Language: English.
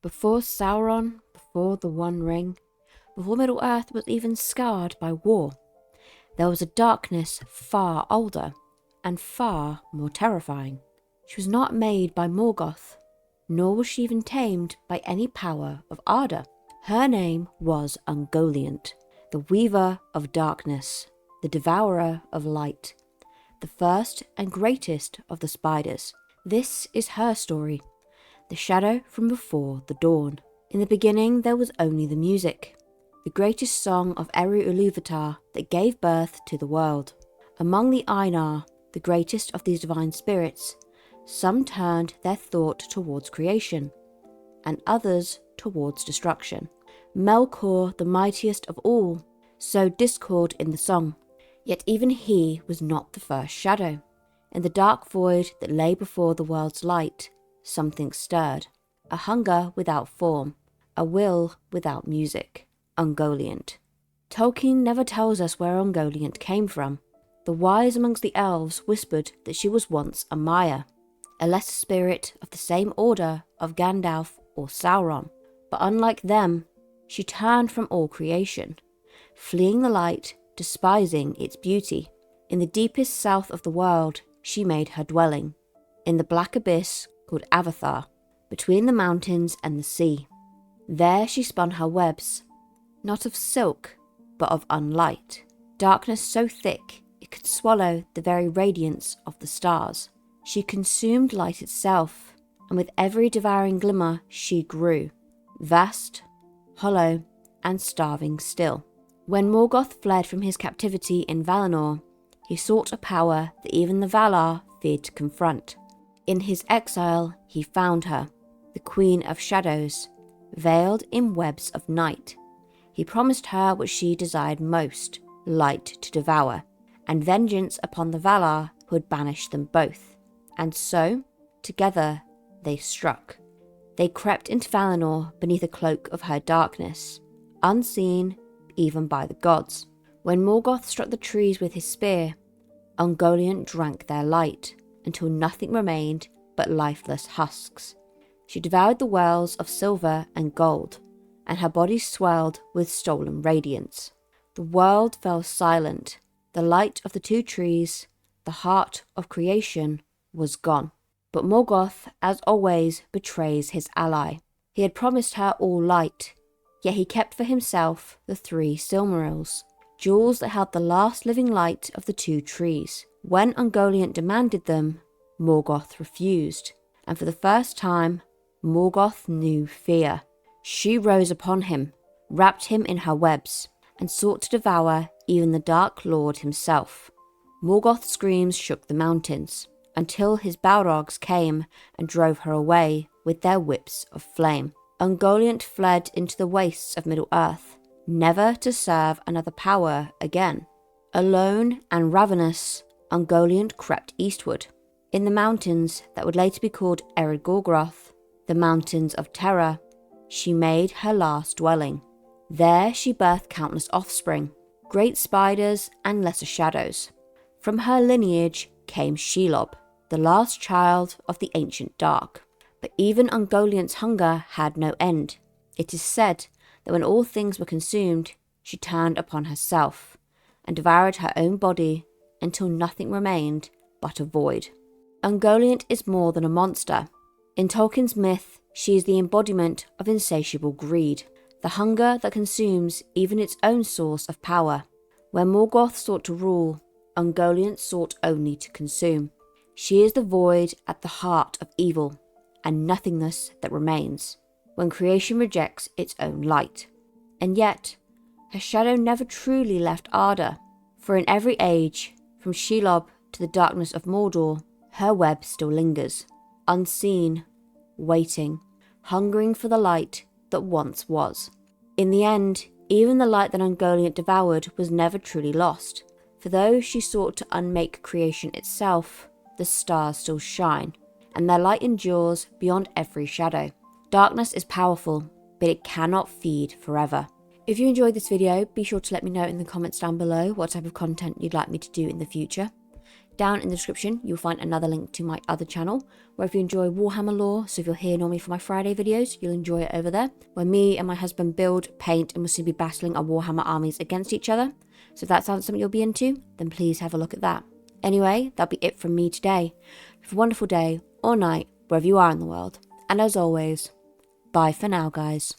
Before Sauron, before the One Ring, before Middle-earth was even scarred by war, there was a darkness far older and far more terrifying. She was not made by Morgoth, nor was she even tamed by any power of Arda. Her name was Ungoliant, the weaver of darkness, the devourer of light, the first and greatest of the spiders. This is her story, the shadow from before the dawn. In the beginning there was only the music, the greatest song of Eru Iluvatar that gave birth to the world. Among the Einar, the greatest of these divine spirits, some turned their thought towards creation, and others towards destruction. Melkor, the mightiest of all, sowed discord in the song, yet even he was not the first shadow. In the dark void that lay before the world's light, something stirred, a hunger without form, a will without music. Ungoliant. Tolkien never tells us where Ungoliant came from. The wise amongst the elves whispered that she was once a Maya, a lesser spirit of the same order of Gandalf or Sauron. But unlike them, she turned from all creation, fleeing the light, despising its beauty. In the deepest south of the world, she made her dwelling, in the black abyss called Avathar, between the mountains and the sea. There she spun her webs, not of silk, but of unlight, darkness so thick it could swallow the very radiance of the stars. She consumed light itself, and with every devouring glimmer she grew, vast, hollow, and starving still. When Morgoth fled from his captivity in Valinor, he sought a power that even the Valar feared to confront. In his exile, he found her, the Queen of Shadows, veiled in webs of night. He promised her what she desired most, light to devour, and vengeance upon the Valar who had banished them both. And so, together, they struck. They crept into Valinor beneath a cloak of her darkness, unseen even by the gods. When Morgoth struck the trees with his spear, Ungoliant drank their light, until nothing remained but lifeless husks. She devoured the wells of silver and gold, and her body swelled with stolen radiance. The world fell silent. The light of the two trees, the heart of creation, was gone. But Morgoth, as always, betrays his ally. He had promised her all light, yet he kept for himself the 3 Silmarils, jewels that held the last living light of the 2 trees. When Ungoliant demanded them, Morgoth refused, and for the first time, Morgoth knew fear. She rose upon him, wrapped him in her webs, and sought to devour even the Dark Lord himself. Morgoth's screams shook the mountains, until his Balrogs came and drove her away with their whips of flame. Ungoliant fled into the wastes of Middle-earth, never to serve another power again. Alone and ravenous, Ungoliant crept eastward. In the mountains that would later be called Ered Gorgoroth, the Mountains of Terror, she made her last dwelling. There she birthed countless offspring, great spiders and lesser shadows. From her lineage came Shelob, the last child of the ancient dark. But even Ungoliant's hunger had no end. It is said that when all things were consumed, she turned upon herself, and devoured her own body until nothing remained but a void. Ungoliant is more than a monster. In Tolkien's myth, she is the embodiment of insatiable greed, the hunger that consumes even its own source of power. Where Morgoth sought to rule, Ungoliant sought only to consume. She is the void at the heart of evil, and nothingness that remains, when creation rejects its own light. And yet, her shadow never truly left Arda, for in every age, from Shelob to the darkness of Mordor, her web still lingers, unseen, waiting, hungering for the light that once was. In the end, even the light that Ungoliant devoured was never truly lost, for though she sought to unmake creation itself, the stars still shine, and their light endures beyond every shadow. Darkness is powerful, but it cannot feed forever. If you enjoyed this video, be sure to let me know in the comments down below what type of content you'd like me to do in the future. Down in the description, you'll find another link to my other channel, where if you enjoy Warhammer lore, so if you're here normally for my Friday videos, you'll enjoy it over there, where me and my husband build, paint, and we'll soon be battling our Warhammer armies against each other. So if that sounds something you'll be into, then please have a look at that. Anyway, that'll be it from me today. Have a wonderful day or night, wherever you are in the world. And as always, bye for now, guys.